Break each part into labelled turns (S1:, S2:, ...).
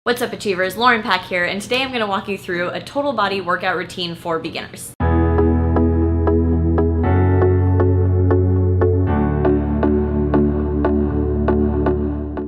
S1: What's up, Achievers? Lauren Pack here, and today I'm going to walk you through a total body workout routine for beginners.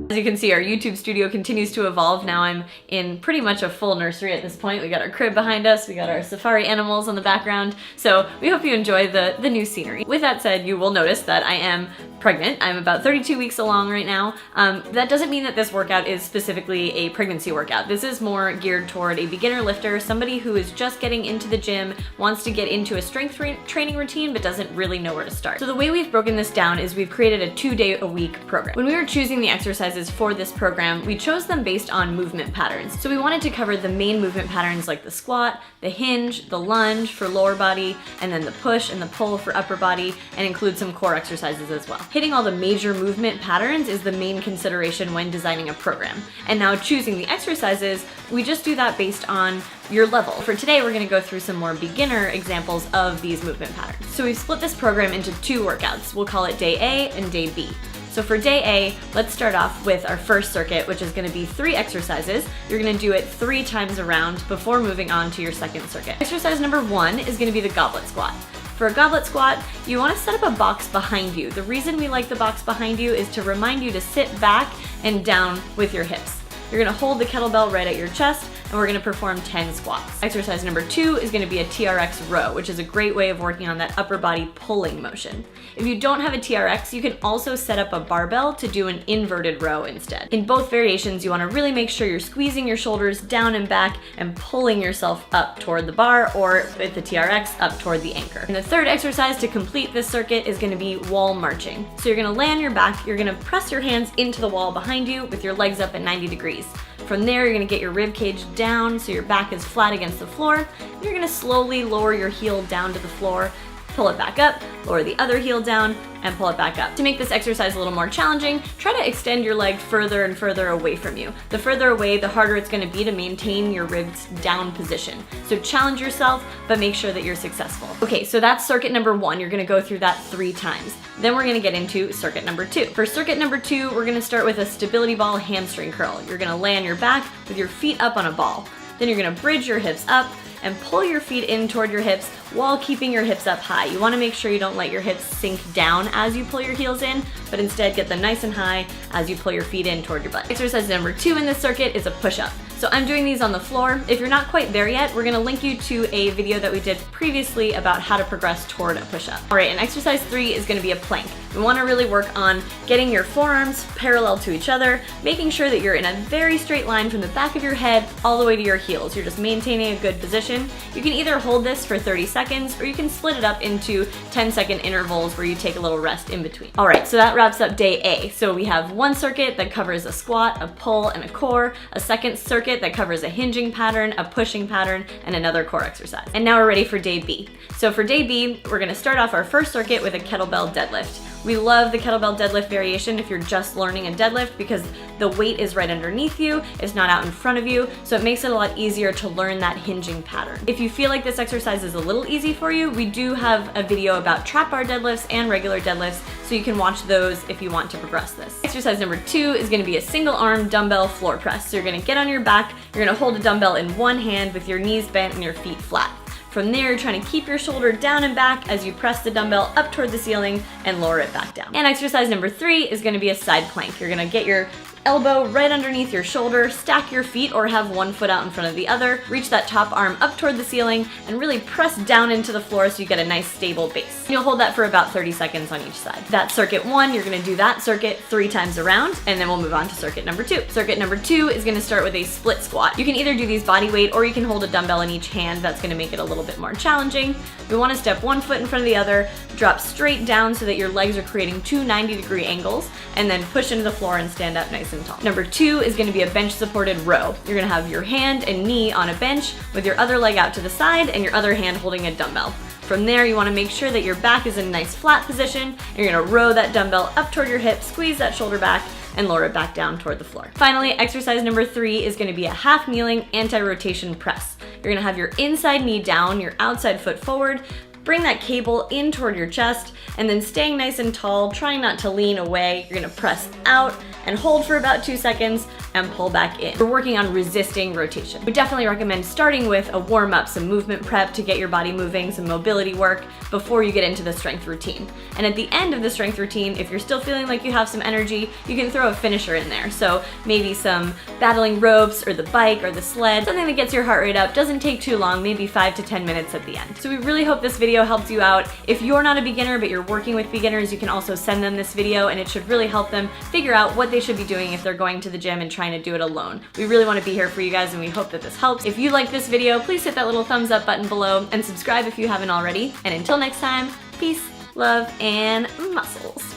S1: As you can see, our YouTube studio continues to evolve. Now I'm in pretty much a full nursery at this point. We got our crib behind us, we got our safari animals on the background, so we hope you enjoy the new scenery. With that said, you will notice that I am pregnant. I'm about 32 weeks along right now. That doesn't mean that this workout is specifically a pregnancy workout. This is more geared toward a beginner lifter, somebody who is just getting into the gym, wants to get into a strength training routine, but doesn't really know where to start. So the way we've broken this down is we've created a 2-day-a-week program. When we were choosing the exercises for this program, we chose them based on movement patterns. So we wanted to cover the main movement patterns like the squat, the hinge, the lunge for lower body, and then the push and the pull for upper body, and include some core exercises as well. Hitting all the major movement patterns is the main consideration when designing a program. And now choosing the exercises, we just do that based on your level. For today, we're gonna go through some more beginner examples of these movement patterns. So we've split this program into 2 workouts. We'll call it day A and day B. So for day A, let's start off with our first circuit, which is gonna be 3 exercises. You're gonna do it 3 times around before moving on to your second circuit. Exercise number 1 is gonna be the goblet squat. For a goblet squat, you wanna set up a box behind you. The reason we like the box behind you is to remind you to sit back and down with your hips. You're gonna hold the kettlebell right at your chest, and we're gonna perform 10 squats. Exercise number 2 is gonna be a TRX row, which is a great way of working on that upper body pulling motion. If you don't have a TRX, you can also set up a barbell to do an inverted row instead. In both variations, you wanna really make sure you're squeezing your shoulders down and back and pulling yourself up toward the bar, or with the TRX, up toward the anchor. And the third exercise to complete this circuit is gonna be wall marching. So you're gonna lay on your back, you're gonna press your hands into the wall behind you with your legs up at 90 degrees. From there, you're gonna get your rib cage down so your back is flat against the floor. You're gonna slowly lower your heel down to the floor, pull it back up, lower the other heel down, and pull it back up. To make this exercise a little more challenging, try to extend your leg further and further away from you. The further away, the harder it's gonna be to maintain your ribs down position. So challenge yourself, but make sure that you're successful. Okay, so that's circuit number 1. You're gonna go through that 3 times. Then we're gonna get into circuit number 2. For circuit number 2, we're gonna start with a stability ball hamstring curl. You're gonna lay on your back with your feet up on a ball. Then you're gonna bridge your hips up and pull your feet in toward your hips while keeping your hips up high. You wanna make sure you don't let your hips sink down as you pull your heels in, but instead get them nice and high as you pull your feet in toward your butt. Exercise number 2 in this circuit is a push-up. So I'm doing these on the floor. If you're not quite there yet, we're gonna link you to a video that we did previously about how to progress toward a push-up. All right, and exercise 3 is gonna be a plank. We wanna really work on getting your forearms parallel to each other, making sure that you're in a very straight line from the back of your head all the way to your heels. You're just maintaining a good position. You can either hold this for 30 seconds or you can split it up into 10-second intervals where you take a little rest in between. All right, so that wraps up day A. So we have 1 circuit that covers a squat, a pull, and a core, a second circuit that covers a hinging pattern, a pushing pattern, and another core exercise. And now we're ready for day B. So for day B, we're gonna start off our first circuit with a kettlebell deadlift. We love the kettlebell deadlift variation if you're just learning a deadlift because the weight is right underneath you, it's not out in front of you, so it makes it a lot easier to learn that hinging pattern. If you feel like this exercise is a little easy for you, we do have a video about trap bar deadlifts and regular deadlifts, so you can watch those if you want to progress this. Exercise number 2 is gonna be a single arm dumbbell floor press. So you're gonna get on your back, you're gonna hold a dumbbell in one hand with your knees bent and your feet flat. From there, you're trying to keep your shoulder down and back as you press the dumbbell up toward the ceiling and lower it back down. And exercise number 3 is gonna be a side plank. You're gonna get your elbow right underneath your shoulder, stack your feet or have one foot out in front of the other, reach that top arm up toward the ceiling, and really press down into the floor so you get a nice stable base. And you'll hold that for about 30 seconds on each side. That's circuit 1, you're gonna do that circuit 3 times around, and then we'll move on to circuit number 2. Circuit number 2 is gonna start with a split squat. You can either do these body weight or you can hold a dumbbell in each hand. That's gonna make it a little bit more challenging. We wanna step 1 foot in front of the other, drop straight down so that your legs are creating 2 90-degree angles, and then push into the floor and stand up nice and tall. Number 2 is gonna be a bench supported row. You're gonna have your hand and knee on a bench with your other leg out to the side and your other hand holding a dumbbell. From there, you wanna make sure that your back is in a nice flat position. You're gonna row that dumbbell up toward your hip, squeeze that shoulder back, and lower it back down toward the floor. Finally, exercise number 3 is gonna be a half kneeling anti-rotation press. You're gonna have your inside knee down, your outside foot forward, bring that cable in toward your chest, and then staying nice and tall, trying not to lean away. You're gonna press out and hold for about 2 seconds, and pull back in. We're working on resisting rotation. We definitely recommend starting with a warm-up, some movement prep to get your body moving, some mobility work before you get into the strength routine. And at the end of the strength routine, if you're still feeling like you have some energy, you can throw a finisher in there. So maybe some battling ropes or the bike or the sled, something that gets your heart rate up, doesn't take too long, maybe 5 to 10 minutes at the end. So we really hope this video helps you out. If you're not a beginner but you're working with beginners, you can also send them this video and it should really help them figure out what they should be doing if they're going to the gym and trying to do it alone. We really want to be here for you guys and we hope that this helps. If you like this video, please hit that little thumbs up button below and subscribe if you haven't already. And until next time, peace, love, and muscles.